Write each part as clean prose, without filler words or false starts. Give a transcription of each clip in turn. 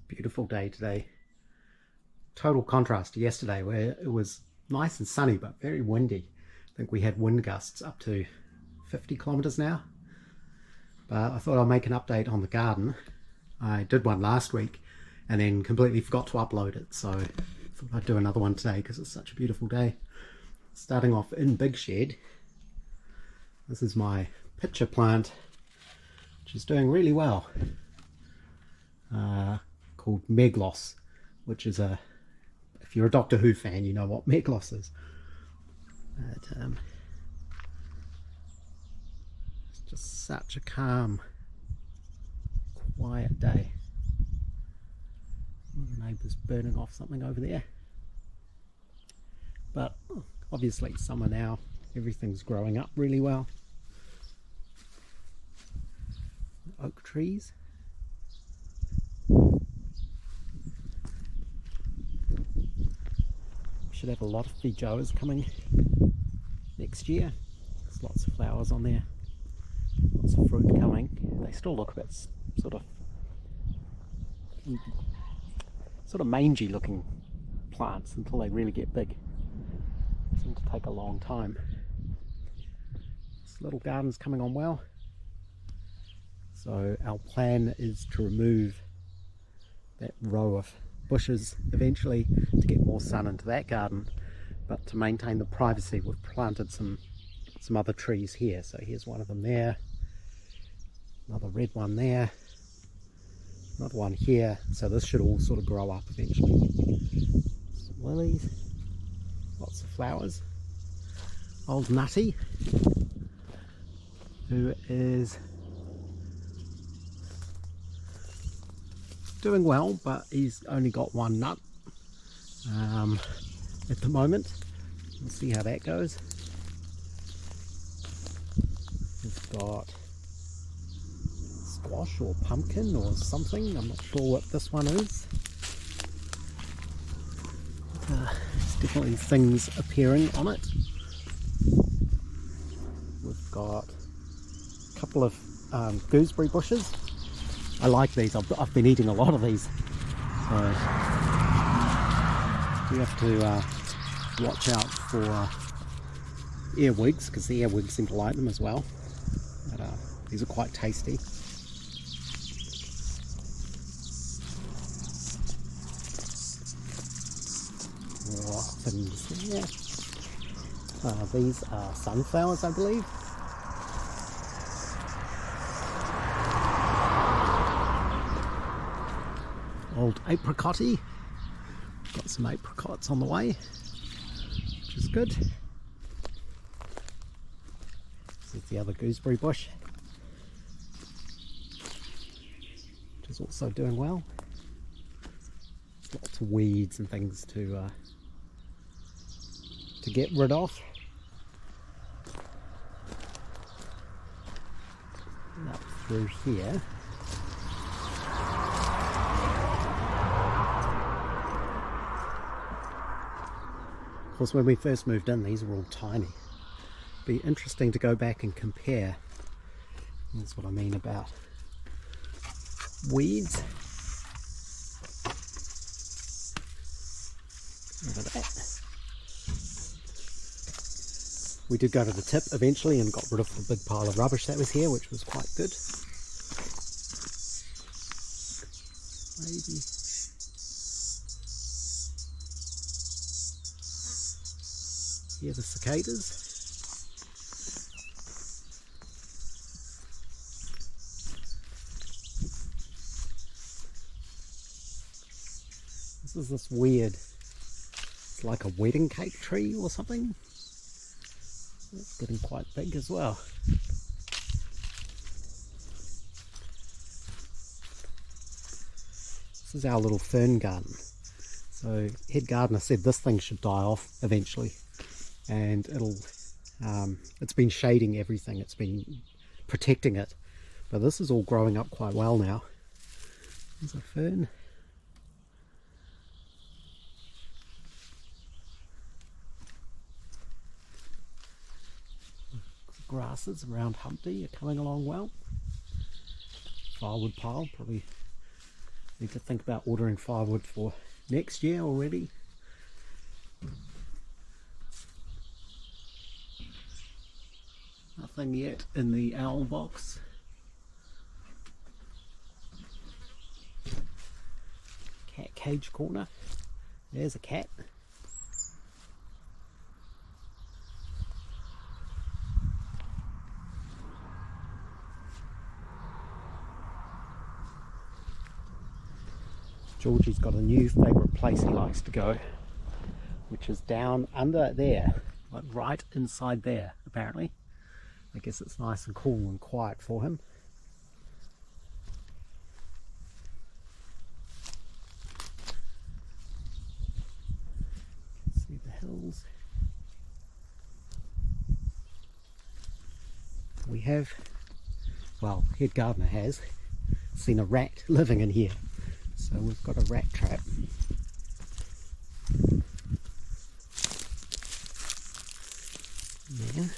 Beautiful day today. Total contrast to yesterday where it was nice and sunny but very windy. I think we had wind gusts up to 50 kilometers an hour. But I thought I'd make an update on the garden. I did one last week and then completely forgot to upload it, so I thought I'd do another one today because it's such a beautiful day. Starting off in Big Shed, this is my pitcher plant, which is doing really well. Called Meglos, which is if you're a Doctor Who fan, you know what Meglos is. But, it's just such a calm, quiet day. The neighbour's burning off something over there. But obviously summer now, everything's growing up really well. Oak trees. Should have a lot of Veggies coming next year. There's lots of flowers on there, lots of fruit coming. They still look a bit sort of mangy looking plants until they really get big. They seem to take a long time. This little garden's coming on well. So our plan is to remove that row of bushes eventually to get more sun into that garden, but to maintain the privacy we've planted some other trees here. So here's one of them there, another red one there, another one here. So this should all sort of grow up eventually. Some lilies, lots of flowers. Old Nutty, who is doing well, but he's only got one nut at the moment. We'll see how that goes. He's got squash or pumpkin or something. I'm not sure what this one is. There's definitely things appearing on it. We've got a couple of gooseberry bushes. I like these. I've been eating a lot of these, so we have to watch out for earwigs, because the earwigs seem to like them as well. But, these are quite tasty. More things there. These are sunflowers, I believe. Old apricotty. Got some apricots on the way, which is good. This is the other gooseberry bush, which is also doing well. There's lots of weeds and things to get rid of. And up through here. Of course, when we first moved in, these were all tiny. Be interesting to go back and compare. That's what I mean about weeds. Look at that. We did go to the tip eventually and got rid of the big pile of rubbish that was here, which was quite good. Maybe. Here are the cicadas. This is this weird, it's like a wedding cake tree or something. It's getting quite big as well. This is our little fern garden. So head gardener said this thing should die off eventually. And it's been shading everything, it's been protecting it, but this is all growing up quite well now. There's a fern. grasses around Humpty are coming along well. Firewood pile, probably Need to think about ordering firewood for next year already. Nothing yet in the owl box. Cat cage corner. There's a cat. Georgie's got a new favourite place he likes to go, which is down under there, like right inside there apparently. I guess it's nice and cool and quiet for him. See the hills. We have, well, head gardener has seen a rat living in here. So we've got a rat trap. There.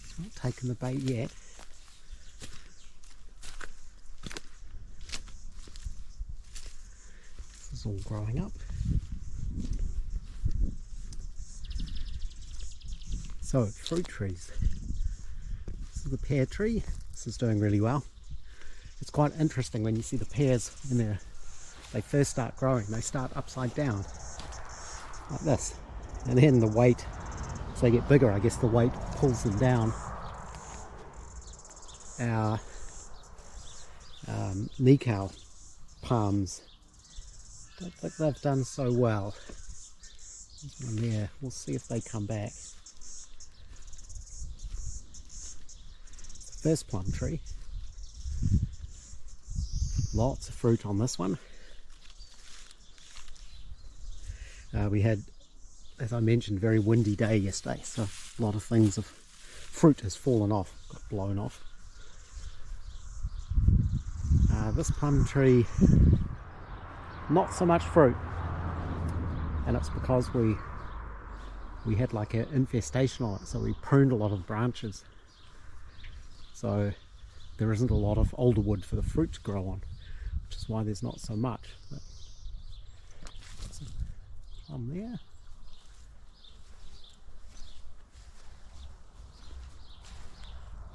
It's not taken the bait yet. This is all growing up. So, fruit trees. This is the pear tree. This is doing really well. It's quite interesting when you see the pears when they first start growing. They start upside down like this, and then the weight, as they get bigger, I guess the weight pulls them down. Our Nikau palms, don't think they've done so well. There's one there. We'll see if they come back. First plum tree. Lots of fruit on this one. We had, as I mentioned, very windy day yesterday, so a lot of things of fruit has fallen off, got blown off. This plum tree, not so much fruit, and it's because we had like an infestation on it, so we pruned a lot of branches. So there isn't a lot of older wood for the fruit to grow on, which is why there's not so much. But plum there.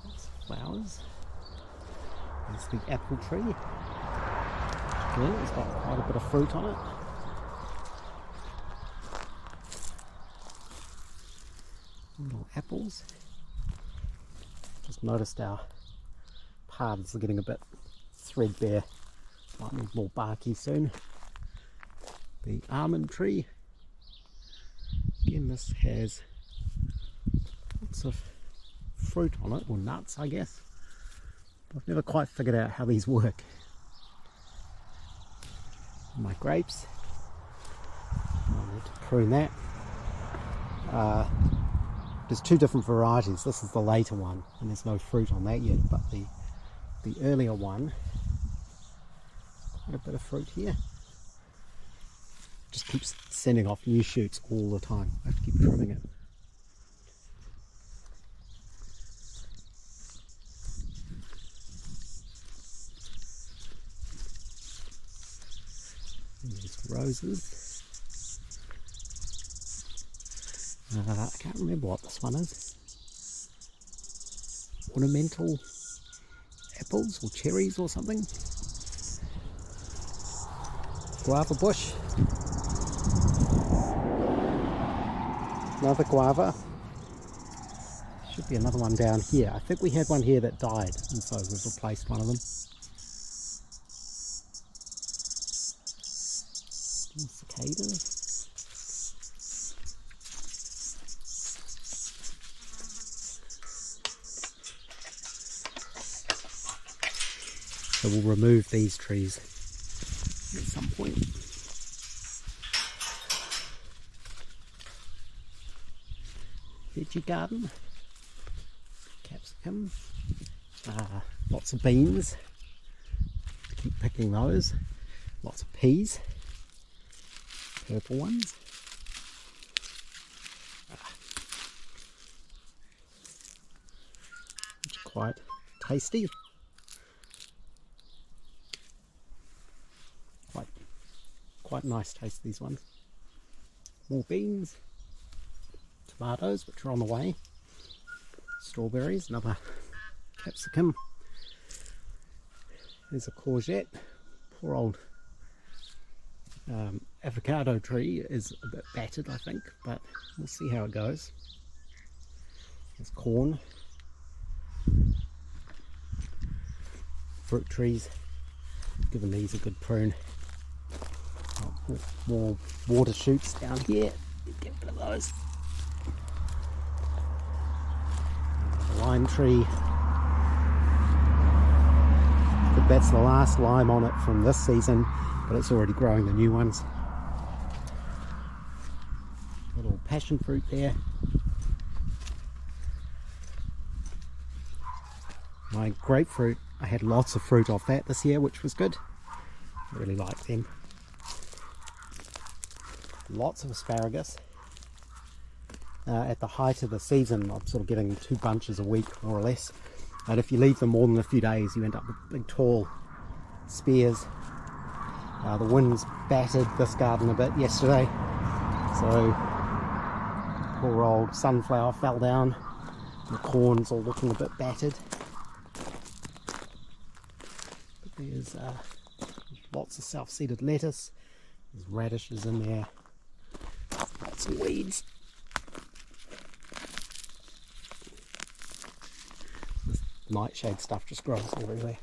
Lots of flowers. There's the apple tree. Again, it's got quite a bit of fruit on it. Little apples. Just noticed our paths are getting a bit threadbare. Might need more barky soon. The almond tree. Again, this has lots of fruit on it, or nuts, I guess. I've never quite figured out how these work. My grapes. I need to prune that. There's two different varieties. This is the later one, and there's no fruit on that yet, but the earlier one, quite a bit of fruit here. Just keeps sending off new shoots all the time. I have to keep trimming it. And there's roses. I can't remember what this one is. Ornamental apples or cherries or something. Guava bush. Another guava. Should be another one down here. I think we had one here that died, and so we've replaced one of them. Cicadas. So we'll remove these trees at some point. Veggie garden, capsicum, lots of beans, keep picking those, lots of peas, purple ones. quite tasty. Quite nice taste, these ones. More beans, tomatoes, which are on the way, strawberries, another capsicum. There's a courgette. Poor old avocado tree is a bit battered, I think, but we'll see how it goes. There's corn, fruit trees, giving these a good prune. Oh, more water shoots down here, get rid of those. Lime tree, but that's the last lime on it from this season, but it's already growing the new ones. Little passion fruit there. My grapefruit, I had lots of fruit off that this year, which was good. I really like them. Lots of asparagus. At the height of the season, I'm sort of getting 2 bunches a week, more or less. And if you leave them more than a few days, you end up with big, tall spears. The winds battered this garden a bit yesterday, so poor old sunflower fell down. The corn's all looking a bit battered. But there's lots of self-seeded lettuce. There's radishes in there. Lots of weeds. This nightshade stuff just grows everywhere.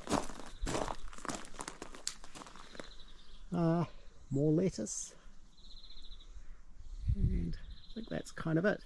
More lettuce. And I think that's kind of it.